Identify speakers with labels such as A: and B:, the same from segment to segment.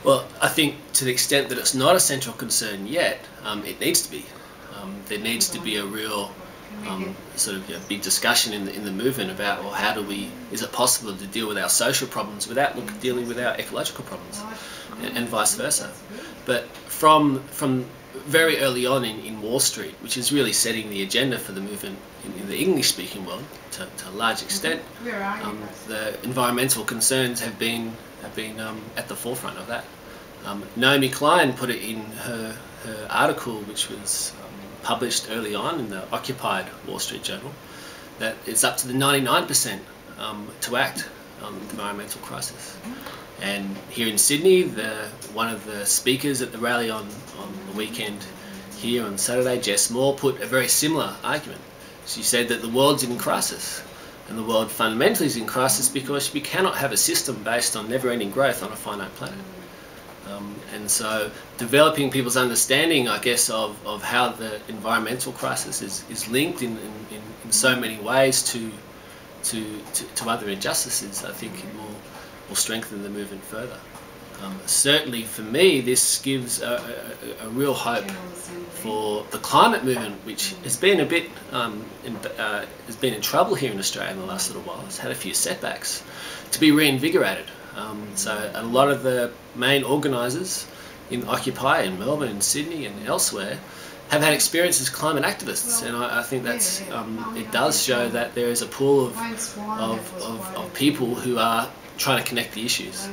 A: Well, I think to the extent that it's not a central concern yet, it needs to be. There needs to be a real sort of big discussion in the movement about, well, how do we? Is it possible to deal with our social problems without dealing with our ecological problems, and vice versa? But from very early on in Wall Street, which is really setting the agenda for the movement in the English-speaking world to a large extent, the environmental concerns have been at the forefront of that. Naomi Klein put it in her article, which was published early on in the occupied Wall Street Journal, that it's up to the 99% to act on the environmental crisis. And here in Sydney, one of the speakers at the rally on the weekend here on Saturday, Jess Moore, put a very similar argument. She said that the world's in crisis, and the world fundamentally is in crisis because we cannot have a system based on never-ending growth on a finite planet. And so developing people's understanding, I guess, of how the environmental crisis is linked in so many ways to other injustices, I think it will strengthen the movement further. Certainly for me, this gives a real hope for the climate movement, which has been a bit has been in trouble here in Australia in the last little while. It's had a few setbacks, to be reinvigorated. So a lot of the main organisers in Occupy in Melbourne and Sydney and elsewhere have had experience as climate activists, and I think that's it does show that there is a pool of people who are trying to connect the issues,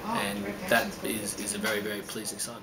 A: and that is a very, very pleasing sign.